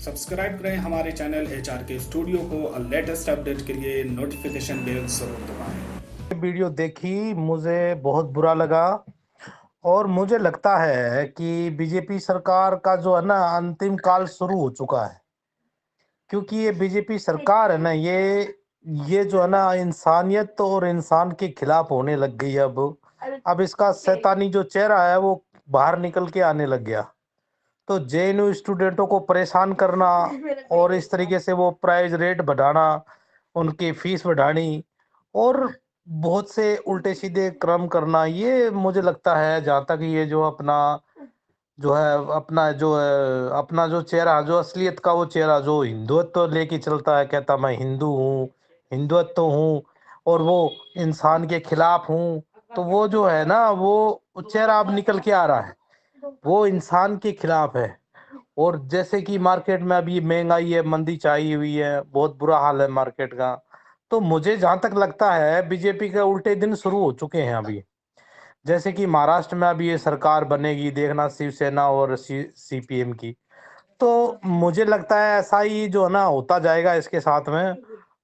Subscribe करें हमारे channel HR के स्टूडियो को और लेटेस्ट अपडेट के लिए नोटिफिकेशन बेल जरूर दबाएं। वीडियो देखी, मुझे बहुत बुरा लगा। और मुझे लगता है कि बीजेपी सरकार का जो है ना अंतिम काल शुरू हो चुका है। क्योंकि ये बीजेपी सरकार है ना, ये जो है ना इंसानियत और इंसान के खिलाफ होने लग गई है। अब इसका शैतानी जो चेहरा है वो बाहर निकल के आने लग गया। तो जेएनयू स्टूडेंटों को परेशान करना और इस तरीके से वो प्राइस रेट बढ़ाना, उनकी फीस बढ़ानी और बहुत से उल्टे सीधे क्रम करना, ये मुझे लगता है जहाँ तक ये जो अपना जो है अपना जो चेहरा, जो असलियत का वो चेहरा जो हिंदुत्व लेके चलता है, कहता मैं हिंदू हूँ, हिंदुत्व हूँ और वो इंसान के खिलाफ हूँ। तो वो जो है ना वो चेहरा अब निकल के आ रहा है, वो इंसान के खिलाफ है। और जैसे कि मार्केट में अभी महंगाई है, मंदी छाई हुई है, बहुत बुरा हाल है मार्केट का। तो मुझे जहां तक लगता है बीजेपी के उल्टे दिन शुरू हो चुके हैं अभी। जैसे कि महाराष्ट्र में अभी ये सरकार बनेगी, देखना, शिवसेना और सीपीएम की। तो मुझे लगता है ऐसा ही जो है ना होता जाएगा इसके साथ में।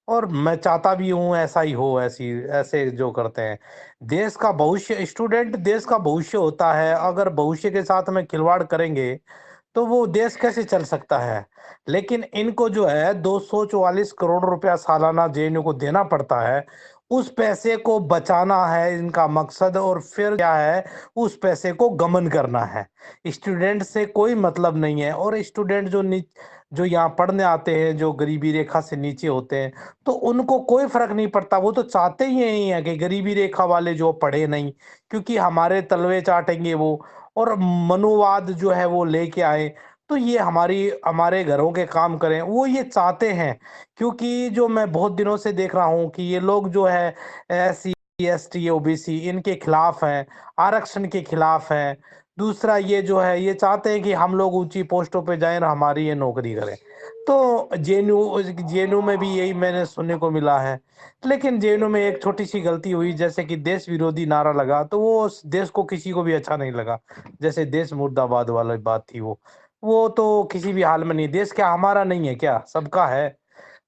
और मैं चाहता भी हूँ ऐसा ही हो, ऐसी ऐसे जो करते हैं। देश का भविष्य, स्टूडेंट देश का भविष्य होता है। अगर भविष्य के साथ में खिलवाड़ करेंगे तो वो देश कैसे चल सकता है। लेकिन इनको जो है 244 करोड़ रुपया सालाना जेएनयू को देना पड़ता है। उस पैसे को बचाना है इनका मकसद, और फिर क्या है, उस पैसे को गमन करना है। स्टूडेंट से कोई मतलब नहीं है। और स्टूडेंट जो यहाँ पढ़ने आते हैं, जो गरीबी रेखा से नीचे होते हैं, तो उनको कोई फर्क नहीं पड़ता। वो तो चाहते ही यही है कि गरीबी रेखा वाले जो पढ़े नहीं, क्योंकि हमारे तलवे चाटेंगे वो, और मनुवाद जो है वो लेके आए, तो ये हमारे घरों के काम करें, वो ये चाहते हैं। क्योंकि जो मैं बहुत दिनों से देख रहा हूँ कि ये लोग जो है एससी एसटी ओबीसी इनके खिलाफ हैं, आरक्षण के खिलाफ हैं। दूसरा ये जो है ये चाहते हैं कि हम लोग ऊंची पोस्टों पे जाएं और हमारी ये नौकरी करें। तो जेएनयू में भी यही मैंने सुनने को मिला है। लेकिन जेएनयू में एक छोटी सी गलती हुई, जैसे कि देश विरोधी नारा लगा, तो वो उस देश को किसी को भी अच्छा नहीं लगा। जैसे देश मुर्दाबाद वाली बात थी, वो तो किसी भी हाल में नहीं। देश क्या हमारा नहीं है क्या, सबका है।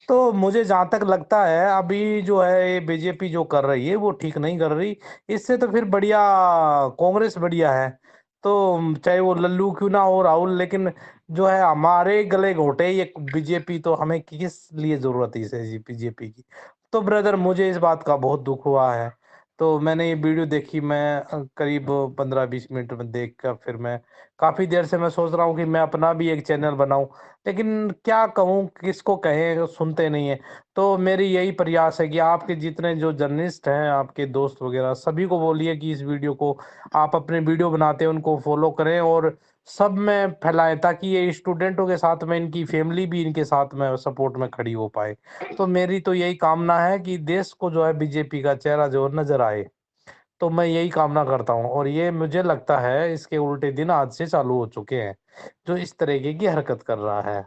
तो मुझे जहाँ तक लगता है अभी जो है ये बीजेपी जो कर रही है वो ठीक नहीं कर रही। इससे तो फिर बढ़िया कांग्रेस बढ़िया है। तो चाहे वो लल्लू क्यों ना हो राहुल, लेकिन जो है हमारे गले घोटे ये बीजेपी, तो हमें किस लिए जरूरत है इसे बीजेपी की। तो ब्रदर मुझे इस बात का बहुत दुख हुआ है। तो मैंने ये वीडियो देखी, मैं करीब 15-20 मिनट में देख कर फिर मैं काफी देर से मैं सोच रहा हूँ कि मैं अपना भी एक चैनल बनाऊं। लेकिन क्या कहूँ, किसको कहें, सुनते नहीं है। तो मेरी यही प्रयास है कि आपके जितने जो जर्नलिस्ट हैं, आपके दोस्त वगैरह, सभी को बोलिए कि इस वीडियो को आप अपने वीडियो बनाते हैं उनको फॉलो करें और सब में फैलाएं, ताकि ये स्टूडेंटों के साथ में इनकी फैमिली भी इनके साथ में सपोर्ट में खड़ी हो पाए। तो मेरी तो यही कामना है कि देश को जो है बीजेपी का चेहरा जो नजर आए। तो मैं यही कामना करता हूँ। और ये मुझे लगता है इसके उल्टे दिन आज से चालू हो चुके हैं, जो इस तरीके की हरकत कर रहा है।